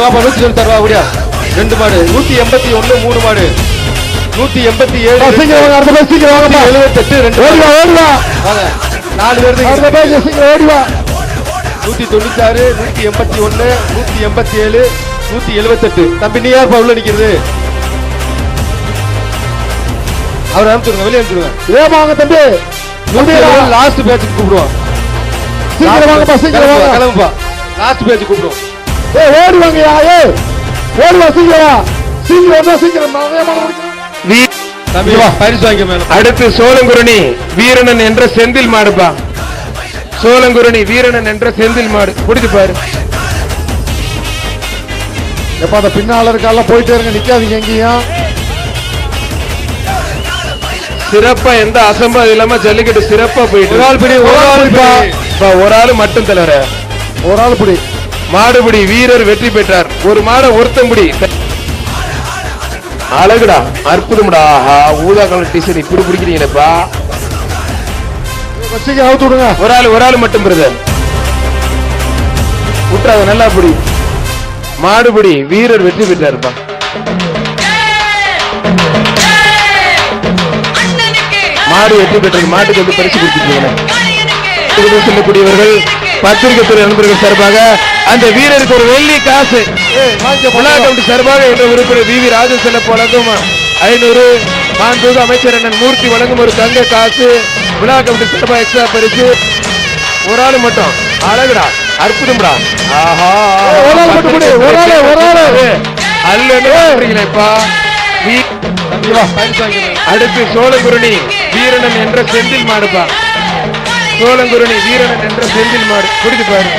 வாப்பா 196 ரூபா அப்படியா 2 மாடு 181 3 மாடு 187 78 2 ஓடிவா வாங்க 4 பேருக்கு அடுத்த பேஜ் சீக்கிரம் ஓடிவா 196 181 187 178 தம்பி நீ யாருப்பா உள்ள நிக்கிறது அவர் அனுப்பிச்சுடுங்க வெளியே அனுப்பிச்சுடுங்க ஏமாங்க தம்பி லாஸ்ட் பேட்சுக்கு கூப்பிடுவோம் சீக்கிரம் வாங்கப்பா சீக்கிரம் வாங்க கிளம்புப்பா லாஸ்ட் பேட்ச் கூப்பிடுவோம் ஓடி வாங்கயா ஓடிவா சீக்கிரம் சீக்கிரம் தம்பி வா பரிசு வாங்க மேல அடுத்து சோழங்குரணி வீரனன் என்ற செந்தில் மாடுப்பா சோழங்குரணி வீரனன் என்ற செந்தில் மாடு பிடிச்சு பாரு எப்ப அந்த பின்னால இருக்கால போயிட்டே இருங்க நிக்காதீங்க எங்கேயும் சிறப்பா எந்த அசம்பாது இல்லாம ஜல்லிக்கட்டு சிறப்பா போயிட்டு ஒரு ஆள் மட்டும் தலைவர ஒரு ஆள் பிடி மாடுபிடி வீரர் வெற்றி பெற்றார் ஒரு மாட ஒருத்தம்படி அழகுடா அற்புதம்டா ஊதா கலர் டிஷர்ட் இப்படி பிடிக்கிறீங்களப்பா அவுத்து விடுங்க ஒரு ஆள் மட்டும் பிரதர் விட்டுறாத நல்லா பிடி மாடுபிடி வீரர் வெற்றி பெற்றாருப்பா மாடு வெற்றி பெற்றது மாட்டுக்கு வந்து பரிசு கொடுத்துருக்கீங்க சொல்லக்கூடியவர்கள் பத்திரிகை துறை நண்பர்கள் சார்பாக அந்த வீரருக்கு ஒரு வெள்ளி காசு சார்பாக என்ற உறுப்பினர் வி ராஜசெல்லம் வழங்கும் 500 மாண்புமிகு அமைச்சர் அண்ணன் மூர்த்தி வழங்கும் ஒரு தங்க காசு விழா கமிட்டி சார்பாக எக்ஸ்ட்ரா பரிசு ஒரு ஆள் மட்டும் அழகுடா அற்புதம்டா ஆஹா அல்லப்பா அடுத்து சோழங்குரணி வீரனன் என்ற செந்தில் மாடுப்பா சோழங்குரணி வீரனன் என்ற செந்தில் மாடு பிடிச்சு பாரு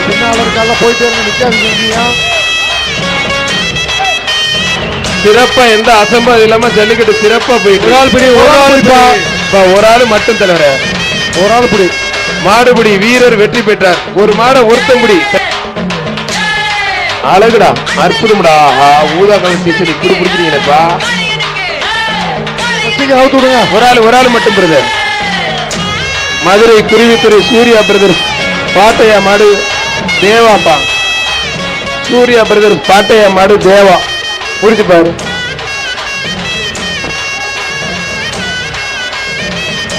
பின்னால இருக்கால போயிட்டே இருங்க நிக்காதீங்க சிறப்பா எந்த அசம்பாது இல்லாம ஜல்லிக்கட்டு சிறப்பா போயிட்டு ஒரு ஆள் மட்டும் தலைவர ஒரு ஆள் பிடி மாடுபிடி வீரர் வெற்றி பெற்றார் ஒரு மாட ஒருத்தம்படி அழகுடா அற்புதம்டா ஊதா கலர் டிஷர்ட் இப்படி பிடிக்கிறீங்களப்பா அவுத்து விடுங்க ஒரு ஆள் மட்டும் பிரதர் மதுரை குருவித்துறை சூர்யா பிரதர் பாட்டையா மாடு தேவாப்பா சூர்யா பிரதர் பாட்டையா மாடு தேவா புடிச்சு பாரு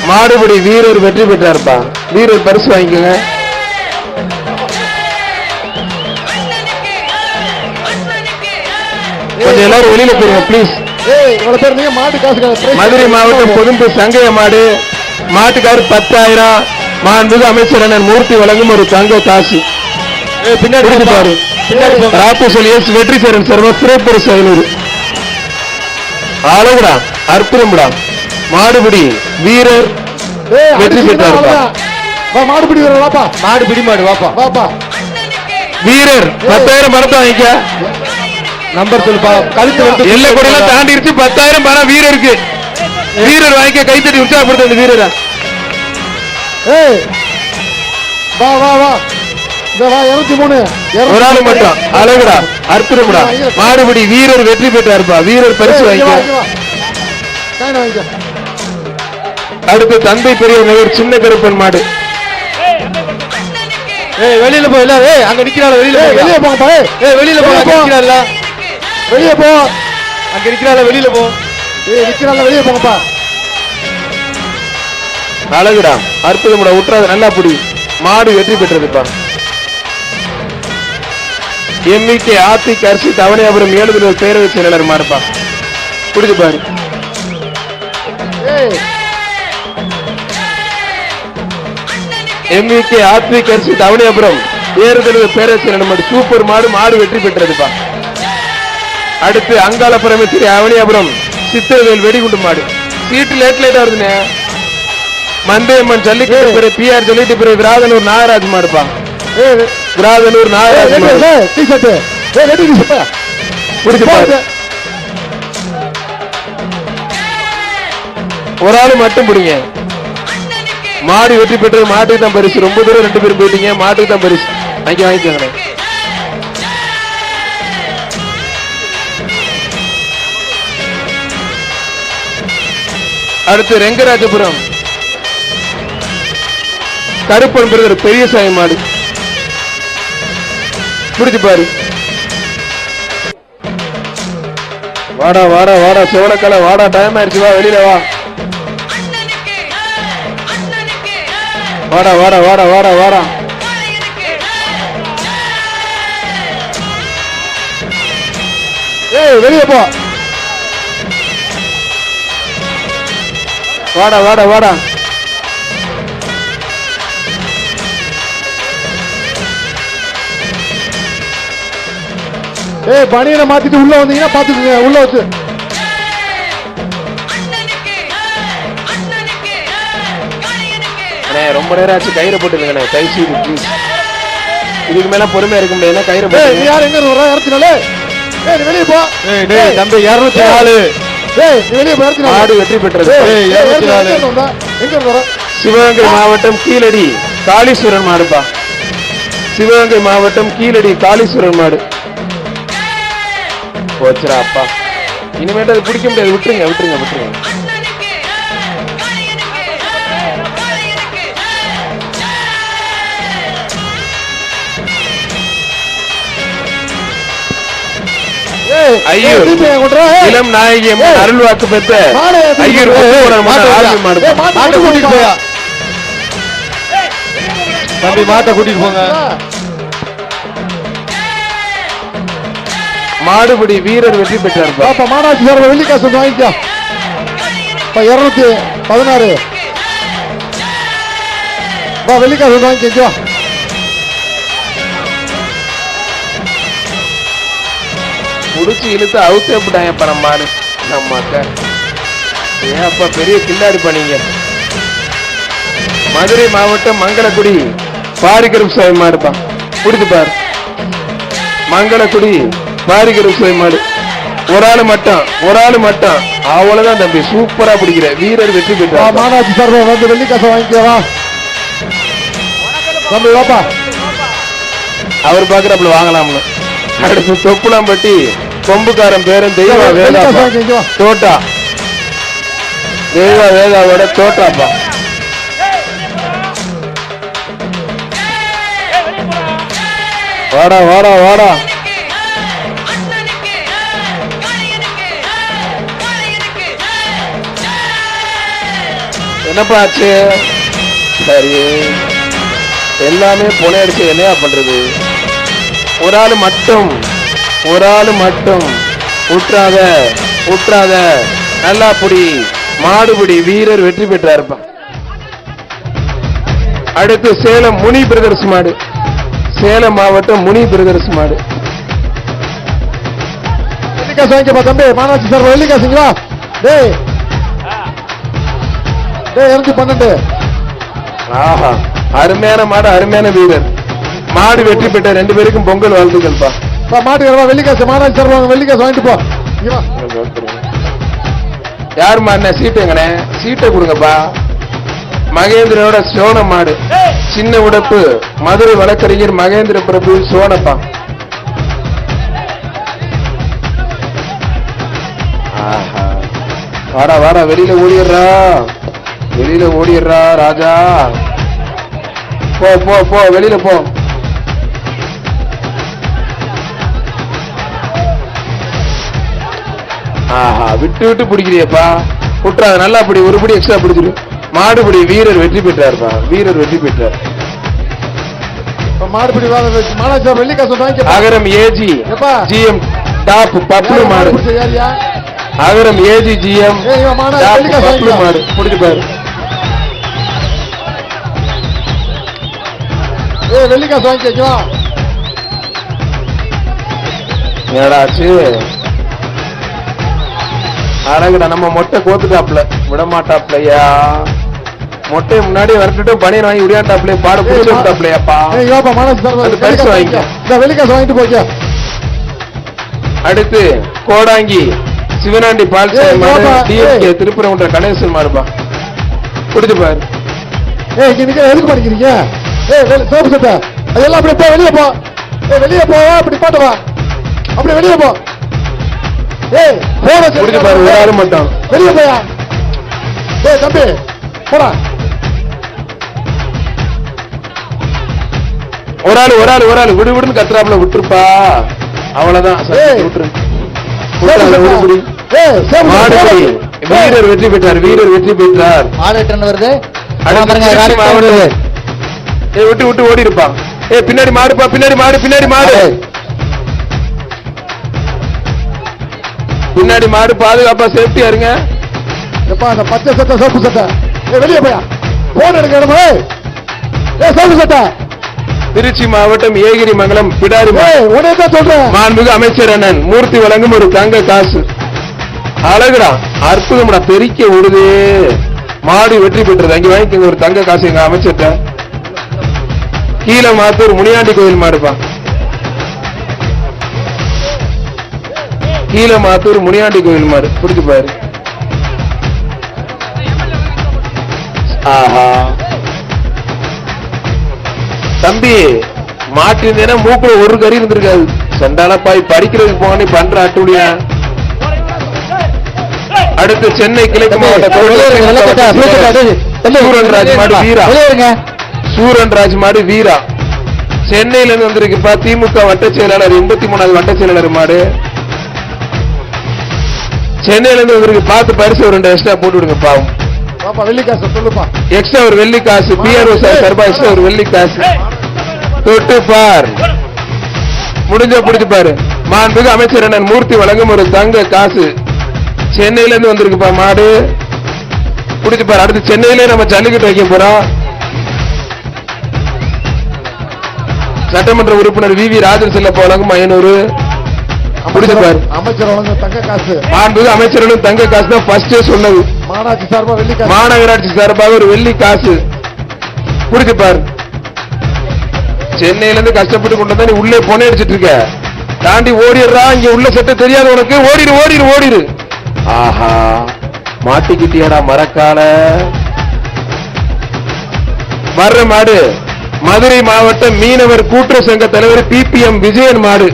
மாடுபடி வீரர் வெற்றி பெற்றாருப்பா வீரர் பரிசு வாங்கிக்கோங்க கொஞ்சம் எல்லாரும் வெளியில போயிருங்க பிளீஸ் மதுரை மாவட்டம் பொதும்பு சங்கைய மாடு மாட்டுக்காரு 10,000 மாண்புமிகு அமைச்சர் அண்ணன் மூர்த்தி வழங்கும் ஒரு தங்க காசு பின்னாடி பாரு வெற்றி சேரன் சர்வ சிறப்பு 500 அழகுடா அற்புதம்டா மாடுபிடி வீரர் வெற்றி பெற்றார் மாடுபிடி வாப்பா மாடுபிடி மாடு வாப்பா வீரர் 10,000 பணத்தை வாங்கிக்க நம்பர் சொல்லுப்பா கழுத்து வந்து எல்லை கொடியெல்லாம் தாண்டிருச்சு 10,000 பணம் வீரருக்கு வீரர் வாங்கிக்க கைத்தட்டி உற்சாகப்படுத்த அந்த வீரரை வா 203 ஒரு ஆள் மட்டும் அழகுடா அற்புதம்டா மாடுபிடி வீரர் வெற்றி பெற்றாருப்பா வீரர் பரிசு வாங்கிக்க அடுத்து தந்தை பெரியவர் நகர் சின்ன கருப்பன் மாடு வெளியில போ இல்ல அங்க நிக்கிறாள் வெளியில போங்க வெளியில போ நிக்கிறாள் வெளியே போ அங்க நிக்கிறாள் வெளியில போ நிக்கிறாள் வெளியே போங்கப்பா அழகுடா அற்புதம்டா உற்றாத நல்லா புடி மாடு வெற்றி பெற்றதுப்பா எம்மிகே ஆத்தி கரிசி தவணையாபுரம் 7 பேரவை செயலாளர் மாடுப்பா புடிச்சு பாரு எம்மிகே ஆத்தி கரிசி தவணையாபுரம் 7 பேரவை செயலாளர் மாடு சூப்பர் மாடு வெற்றி பெற்றதுப்பா அடுத்து அங்காளபுரம் அவனியாபுரம் சித்திரவேல் வெடிகுண்டு மாடு சீட்டு லேட்டா வருதுனே மந்தையம்மன் ஜல்லிக்கட்டு பிஆர் ஜல்லிட்டு பிறகு விராதனூர் நாகராஜ் மாடுப்பா விராதனூர் நாகராஜ் ஒரு ஆளு மட்டும் பிடிங்க மாடு வெற்றி பெற்றது மாட்டுக்கு தான் பரிசு ரொம்ப தூரம் 2 பேரும் போயிட்டீங்க மாட்டுக்கு தான் பரிசு அங்கே வாங்கிக்கோங்க அடுத்து ரெங்கராஜபுரம் கருப்பன் பிரதர் பெரியசாமி மாடு புடிச்சு பாரு. வாடா வாடா வாடா சோழக்கலை வாடா, டைம் ஆயிடுச்சு, வா வெளியில வா. வாடா வாடா வாடா வாடா வாடா. ஏய் வெளியே போ. வாடா வாடா வாடா. ஏய் பனியனை மாத்திட்டு உள்ள வந்தீங்கன்னா பாத்துக்கோங்க, உள்ள வச்சு. அண்ணே ரொம்ப நேரம் ஆச்சு, கயிறு போட்டுருங்கண்ணே தயவு செய்து ப்ளீஸ். இதுக்கு மேல பொறுமையா இருக்க முடியாது, கயிறு ஏய் நீ போட்டு. யார் எங்க வர இறச்சினாலே? ஏய் நீ வெளியே போ. ஏய் டேய் தம்பி 204. ஏய் நீ வெளியே போ இறச்சினாலே. மாடு வெற்றி பெற்றது. ஏய், 204. எங்க வர? சிவகங்கை மாவட்டம் கீழடி காளீஸ்வரன் மாடுப்பா. சிவகங்கை மாவட்டம் கீழடி காளீஸ்வரன் மாடு. போச்சுரா அப்பா, இனிமேட்டு அது பிடிக்க முடியாது, விட்டுருங்க விட்டுருங்க விட்டுருங்க. ஏய் ஐயூர் இளம் நாயகி அருள்வாக்கு பெற்ற ஐயூர் ஆர்மி மாடு. மாட்டை கூட்டிட்டு போயா தம்பி, மாட்டை கூட்டிட்டு போங்க. மாடுபிடி வீரர் வெற்றி பெற்றார். பாப்பா மாநாட்டு சார் வெள்ளிக்காசு வந்து வாங்கிக்கோ. 216 வா வெள்ளிக்காசு வந்து வாங்கிக்கோ. முடிச்சு இழுத்து அவுத்து விட்டாங்க அப்ப நம்ம மாடு. நம்ம அக்கா ஏன் அப்பா பெரிய கில்லாடி பண்ணீங்க. மதுரை மாவட்டம் மங்களக்குடி பாரிகரும் சுவை மாடுப்பா. புடிச்சு பாரு, மங்களக்குடி பாரிகரும் சுவை மாடு. ஒரு ஆளு மட்டும் அவ்வளவுதான் தம்பி, சூப்பரா பிடிக்கிற வீரர் வெற்றி பெற்றார். மாநாட்டு சார் வந்து வெள்ளிக்காசை வாங்கிக்கவா தம்பி வாப்பா. அவர் பாக்குறப்பல வாங்கலாம்னு. அடுத்து தொப்புலாம்பட்டி கொம்புக்காரன் பேரும் தெய்வ வேதா தோட்டா. தெய்வ வேதாவோட தோட்டாப்பா. வாடா வாடா வாடா. என்னப்பா ஆச்சு? சரி எல்லாமே பொனை அடிச்சு என்னையா பண்றது? ஒரு ஆளு மட்டும் உற்றாத நல்லா புடி. மாடுபிடி வீரர் வெற்றி பெற்றாருப்பா. அடுத்து சேலம் முனி பிரதர்ஸ் மாடு. சேலம் மாவட்டம் முனி பிரதர்ஸ் மாடு. வெள்ளிக்காசு வாங்கிக்கப்பா தம்பி. மாநாட்டு சார் வெள்ளிக்காசுங்களா? டேய் 212. ஆஹா, அருமையான மாடு, அருமையான வீரர். மாடு வெற்றி பெற்ற 2 பேருக்கும் பொங்கல் வாழ்த்துக்கள்ப்பா. மாட்டுக்கு வெள்ளிக்காசு மாநாட்டு சார் வெள்ளிக்காசு வாங்கிட்டு போ. யார் மாடுன சீட்டுங்கண்ணே? சீட்டை கொடுங்கப்பா. மகேந்திரனோட சோன மாடு. சின்ன உடப்பு மதுரை வழக்கறிஞர் மகேந்திர பிரபு சோனப்பா. வாடா வாடா, வெளியில ஓடிடுறா ராஜா. போ போ போ, வெளியில போ. ஆஹா, விட்டு விட்டு பிடிக்கிறியப்பா. குற்றாத நல்லா பிடி, ஒரு படி எக்ஸ்ட்ரா பிடிச்சிரு. மாடுபிடி வீரர் வெற்றி பெற்றார்ப்பா. வீரர் வெற்றி பெற்றார். மாடுபிடி மாநாட்டு சார் வெள்ளிக்காசு வாங்கி. அகரம் ஏஜி ஜிஎம் டாப் பப்ளு மாடு. அகரம் ஏஜி ஜிஎம் பப்ளு மாடு. பிடிச்சு பாரு. வெள்ளிக்காசு வாங்கிக்கோ. ஏடாச்சு அழகுடா. நம்ம மொட்டை கோத்துட்டாப்ல விட மாட்டாப்லையா. மொட்டை முன்னாடி வரட்டு பனியன் வாங்கி உடையாண்டாப்ல பாட பிடிச்சாப்லையாப்பா. பரிசு வாங்கிக்க. வெள்ளிக்காசு வாங்கிட்டு போய்க்க. அடுத்து கோடாங்கி சிவனாண்டி பால்சாமி திருப்பரங்குன்ற கணேசன் மாறுபா. பிடிச்சு பாரு. எதுக்கு படிக்கிறீங்க? சோப்பு சட்டை அதெல்லாம் அப்படியே போ, வெளியே போ. வெளியே போவா, அப்படி பாட்டுவா, அப்படி வெளியே போ. பிடிச்சு பாரு, ஒரு ஆளு மட்டும் வெளியே போயா. தம்பி போடா. ஒரு ஆள் விடு விடுன்னு கத்துறாப்புல விட்டுருப்பா. அவ்வளவுதான் ஏய். விட்டுரு. சேப்பு சட்டை. விடுபடி. ஏய், சேப்பு மாடுபடி. சட்டை. வீரர் வெற்றி பெற்றார். ஆடு ரிட்டர்ன் வருது. அடுத்து பாருங்க, திருச்சி ராணி மாவட்டம். வருது. விட்டு ஓடி இருப்பான். பின்னாடி மாடுப்பா, பின்னாடி மாடு. பின்னாடி மாடு பாதுகாப்பா சேஃப்டியா இருங்க. எப்பா அந்த பச்சை சட்டை சோப்பு சட்டை வெளியே போயா போன் எடுக்கணும். சோப்பு சட்டை திருச்சி மாவட்டம் ஏகிரி மங்கலம் பிடாரி உடனே தான் சொல்றேன். மாண்புமிகு அமைச்சர் அண்ணன் மூர்த்தி வழங்கும் ஒரு தங்க காசு. அழகுடா, அற்புதம்டா, தெறிக்க விடுது. மாடு வெற்றி பெற்றது. அங்க வாங்கிக்கோங்க ஒரு தங்க காசு எங்க அமைச்சர்ட்ட. கீழே மாத்தூர் முனியாண்டி கோயில் மாடுப்பா. கீழே மாத்தூர் முனியாண்டி கோயில் மாடு. பிடிச்சு பாரு. ஆஹா தம்பி, மாட்டிருந்தேன்னா மூக்குல ஒரு கறி இருந்திருக்காது. சண்டாலப்பாய் பறிக்கிறதுக்கு போக நீ பண்ற அட்டுடியா. அடுத்து சென்னை கிழக்கு மாவட்ட சூரன்ராஜ் மாடு வீரா. சூரன்ராஜ் மாடு வீரா சென்னையில இருந்து வந்திருக்குப்பா. திமுக வட்ட செயலாளர் 83வது வட்ட செயலாளர் மாடு சென்னையில இருந்து வந்திருக்கு. பார்த்து பரிசு ஒரு 2 எக்ஸ்ட்ரா போட்டு விடுங்க பாவம். பாப்பா வெள்ளி காசு சொல்லுப்பா. எக்ஸ்ட்ரா ஒரு வெள்ளி காசு. பிஆர்ஓ சார் சார்பா எக்ஸ்ட்ரா ஒரு வெள்ளி காசு. தொட்டு பார், முடிஞ்ச பிடிச்சு பாரு. மாண்புமிகு அமைச்சர் அண்ணன் மூர்த்தி வழங்கும் ஒரு தங்க காசு. சென்னையில இருந்து வந்திருக்குப்பா மாடு. பிடிச்சு பாரு. அடுத்து சென்னையிலே நம்ம ஜல்லிக்கட்டு வைக்க போறோம். சட்டமன்ற உறுப்பினர் வி ராஜன் செல்லப்பா வழங்கும் 500. பிடிச்சு பாரு. அமைச்சர் வழங்க தங்க காசு. மாண்புமிகு அமைச்சர்களும் தங்க காசு தான் ஃபர்ஸ்டே சொன்னது. மாநகராட்சி சார்பா வெள்ளி காசு. மாநகராட்சி சார்பாக ஒரு வெள்ளி காசு. பிடிச்சு பாரு. சென்னையில இருந்து கஷ்டப்பட்டு கொண்டு வந்தா நீ உள்ளே பொண்ணை அடிச்சிட்டு இருக்க. தாண்டி ஓடிடுறா. இங்க உள்ள சட்டை தெரியாது உனக்கு. ஓடிடு. ஆஹா, மாட்டிக்கிட்டியாடா மரக்கால. வர்ற மாடு மதுரை மாவட்ட மீனவர் கூட்டுறவு சங்க தலைவர் PPM விஜயன் மாடு.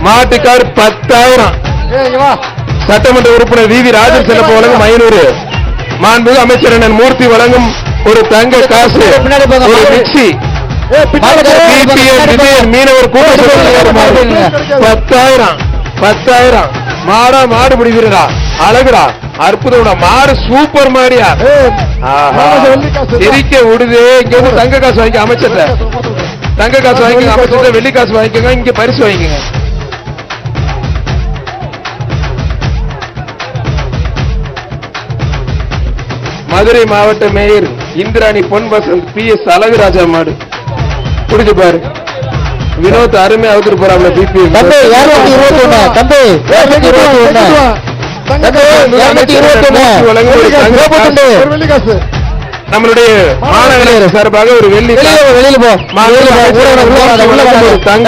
மாட்டுக்கார் 10,000. சட்டமன்ற உறுப்பினர் வி ராஜன் செல்லப்பா வழங்கும் 500. மாண்புமிகு அமைச்சர் அண்ணன் மூர்த்தி வழங்கும் ஒரு தங்க காசு. ஒரு மிக்சி. PPM விஜயன் மீனவர் கூட்டுறவு சங்க தலைவர் 10,000. மாடு பிடிக்கிறா. அழகுடா, அற்புதம்டா. மாடு சூப்பர் மாடியா. தெரிக்க விடுது. இங்க வந்து தங்க காசு வாங்கி அமைச்சர். தங்க காசு வாங்கிக்கோங்க அமைச்சர். வெள்ளி காசு வாங்கிக்கோங்க. இங்க பரிசு வாங்கிக்கோங்க. மதுரை மாவட்ட மேயர் இந்திராணி பொன் வசந்த் PS அழகுராஜா மாடு. பிடிச்சு பாரு. வினோத் அருமையா அவுத்துட்டு போறாப்ல. PPM தம்பி 221. தம்பி 221. வெள்ளி காசு. நம்மளுடைய மாநகர சார்பாக ஒரு வெள்ளி வெளியில போ. தங்க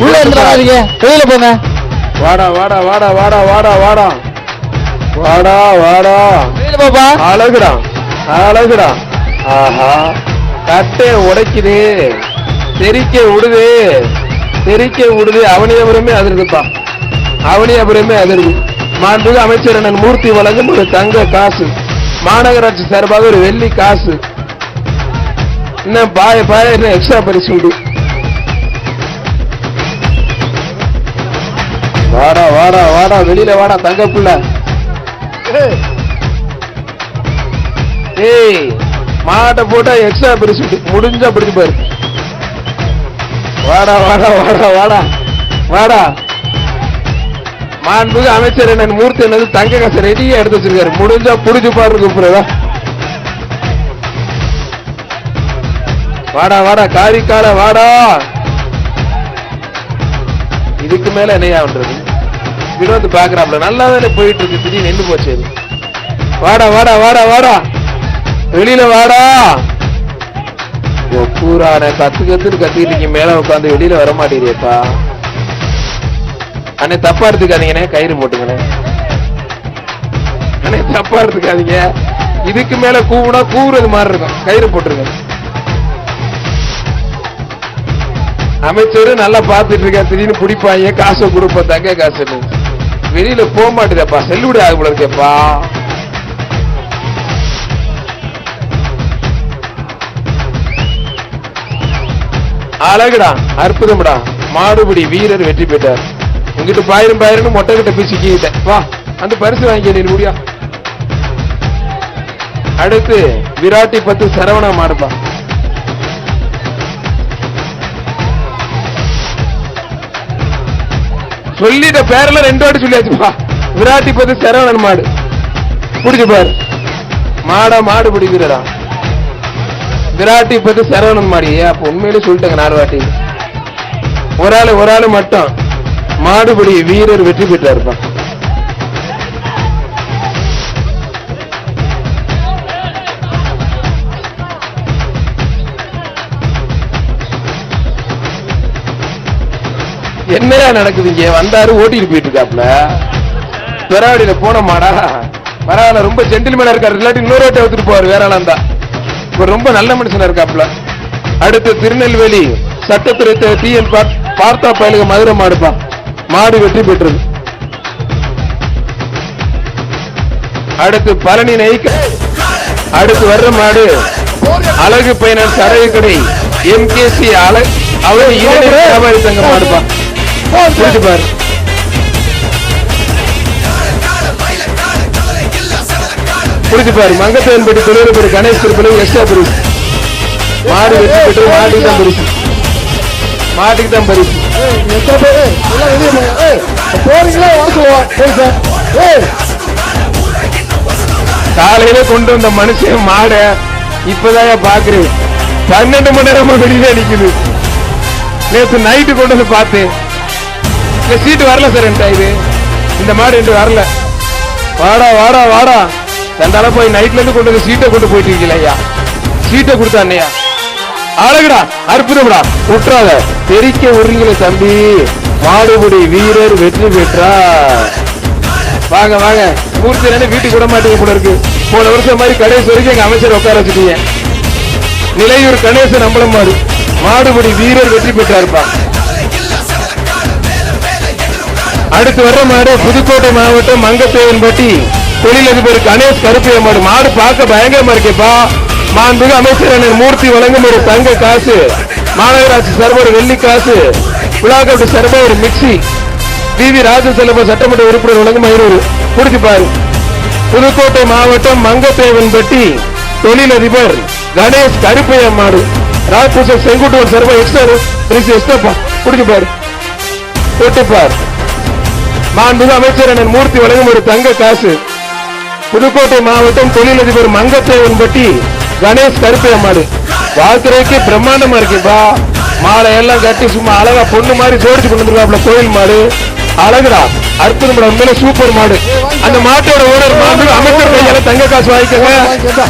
உள்ள இருந்துடாதீங்க. வெளியில போங்க. வாடா. வெளியில போப்பா. அழகுடா. ஆஹா, கட்டை உடைக்குது. தெரிக்க விடுது. அவனியபுரமே அதிர்ந்துப்பா. அதிர்வு. மாண்புமிகு அமைச்சர் அண்ணன் மூர்த்தி வழங்கும் ஒரு தங்க காசு. மாநகராட்சி சார்பாக ஒரு வெள்ளி காசு. இன்னும் பாய இன்னும் எக்ஸ்ட்ரா பரிசு உண்டு. வாடா வெளியில வாடா தங்க புள்ள. ஏய், மாட்டை போட்டா எக்ஸ்ட்ரா பரிசு உண்டு. முடிஞ்சா பிடிச்சு பாரு. வாடா. மாண்புமிகு அமைச்சர் அண்ணன் மூர்த்தி என்னது தங்க காசு ரெடியா எடுத்து வச்சிருக்காரு. முடிஞ்சா புடிச்சு பாரு. கூப்பிடுறதா. வாடா காரிக்கால வாடா. இதுக்கு மேல என்னையா பண்றது? வினோத் பாக்குறாப்ல. நல்லா தானே போயிட்டு இருக்கு. திடீர்னு நின்று போச்சு. வாடா வெளியில வாடா. பூரான கத்துன்னு கத்திட்டு மேல உட்காந்து வெளியில வர மாட்டேங்கிறியப்பா. அண்ணே தப்பா எடுத்துக்காதீங்கண்ணே. கயிறு போட்டுங்கண்ணே. அண்ணே தப்பா எடுத்துக்காதீங்க. இதுக்கு மேல கூவுறது மாதிரி இருக்கும். கயிறு போட்டுருங்க. அமைச்சரு நல்லா பாத்துட்டு இருக்க. திடீர்னு பிடிப்பாங்க. காசை கொடுப்போம் தங்க காசுன்னு. வெளியில போக மாட்டேதப்பா. செல்லுபடி ஆக போல இருக்கேப்பா. அழகுடா, அற்புதம்டா. மாடுபிடி வீரர் வெற்றி பெற்றார். உங்ககிட்ட பாயிரம் மொட்டை கிட்ட போய் சிக்கிட்டேன். வா, அந்த பரிசு வாங்கி நீ முடியா. அடுத்து விராட்டி 10 சரவணா மாடுப்பா. சொல்லிட்ட பேர்ல 2 வாட்டி சொல்லியாச்சுப்பா. விராட்டி 10 சரவணன் மாடு. புடிச்சு பாரு மாடு பிடிக்கிறடா. விராட்டி 10 சரவணன் மாடு. அப்ப உண்மையிலே சொல்லிட்டேங்க 4 வாட்டி. ஒரு ஆளு மட்டும் மாடுபிடி வீரர் வெற்றி பெற்றாருப்பா. என்னையா நடக்குது இங்க? வந்தாரு ஓட்டிட்டு போயிட்டு இருக்காப்ல. பெராவடியில போன மாடா. பரவாயில்ல, ரொம்ப ஜென்டில்மேனா இருக்காரு. இல்லாட்டி இன்னொரு ஓட்டை எடுத்துட்டு போவாரு வேற ஆளா இருந்தா. இப்ப ரொம்ப நல்ல மனுஷனா இருக்காப்ல. அடுத்து திருநெல்வேலி சட்டத்துறை டிஎன் பார்த்தா பயலுக மதுரை மாடுப்பா. மாடு வெற்றி பெற்றது. அடுத்து பழனி நெய்க்க. அடுத்து வர்ற மாடு அழகு பைனான்ஸ் அழகு கடை எம்கேசி அவர் வியாபாரி சங்க மாடுப்பா. புரிஞ்சு பாரு. புரிஞ்சு பாரு. மங்கத்தேவன்பட்டி தொழில்படி கணேஷ் திருப்பதி எஸ்ஆ பரிசு. மாடு வெற்றி பெற்று மாட்டுக்கு தான் பரிசு. மாட்டுக்கு தான் பரிசு. காலையில கொண்டு வந்த மனுஷன் மாட இப்பதான் பாக்குறேன். 12 மணி நேரமா வெளியில அடிக்குது. நேற்று நைட்டு கொண்டு வந்து பார்த்தேன். சீட்டு வரல சார் என்கிட்ட. இது இந்த மாடு என்று வரல. வாடா தண்டால போய் நைட்ல இருந்து கொண்டு வந்து சீட்டை கொண்டு போயிட்டு இருக்கீங்களா ஐயா? சீட்டை கொடுத்தா அண்ணையா. அழகுடா, அற்புதம்டா. விட்டுறாத, தெரிக்க விடுறீங்களே தம்பி. மாடுபிடி வீரர் வெற்றி பெற்றார். வாங்க மூர்த்தி வீட்டுக்கு விட மாட்டீங்க போல இருக்கு. போன வருஷம் மாதிரி கடைசி வரைக்கும் எங்க அமைச்சர் உட்கார வச்சுட்டீங்க. நிலையூர் கணேசன் அம்பலம் மாடு. மாடுபிடி வீரர் வெற்றி பெற்றாருப்பா. அடுத்து வர்ற மாடு புதுக்கோட்டை மாவட்டம் மங்கத்தேவன்பட்டி தொழிலதிபர் கணேஷ் கருப்பைய மாடு. மாடு பார்க்க பயங்கரமா இருக்கேப்பா. மாண்புமிகு அமைச்சர் மூர்த்தி வழங்கும் ஒரு தங்க காசு, மாநகராட்சி சர்வர் வெள்ளி காசு, விழாக்கட்டு சர்வர் ஒரு மிக்சி, வி ராஜசெல்வம் சட்டமன்ற உறுப்பினர் வழங்கும் 500. புடிச்சு பாரு. புதுக்கோட்டை மாவட்டம் மங்கத்தேவன்பட்டி தொழிலதிபர் கணேஷ் கருப்பைய மாடு. ராஜ்பூஷன் செங்குட்டுவன் சர்வர் எக்ஸ்ட்ரா புடிச்சு பாரு. தொட்டுப்பார். மாண்புமிகு அமைச்சர் மூர்த்தி வழங்கும் ஒரு தங்க காசு. புதுக்கோட்டை மாவட்டம் தொழிலதிபர் மங்கத்தேவன்பட்டி கணேஷ் கருப்பைய மாடு. பார்க்கறதுக்கே பிரம்மாண்டமா இருக்குப்பா. மாலை எல்லாம் கட்டி சும்மா அழகா பொண்ணு மாதிரி ஜோடிச்சு கொண்டு வந்துருக்காப்ல. கோயில் மாடு அழகுடா, அற்புதம். உண்மையில சூப்பர் மாடு. அந்த மாட்டோட ஓனர் மாண்புமிகு அமைச்சர் கையால தங்க காசு வாங்கிக்கோங்க.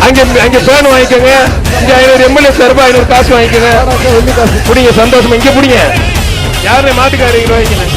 அங்க பேன் வாங்கிக்கோங்க. இங்க 500 எம்எல்ஏ சார்பா 500 காசு வாங்கிக்கோங்க. புடிங்க, சந்தோஷமா இங்க புடிங்க. யாருடைய மாட்டுக்காரங்க வாங்கிக்கணும்.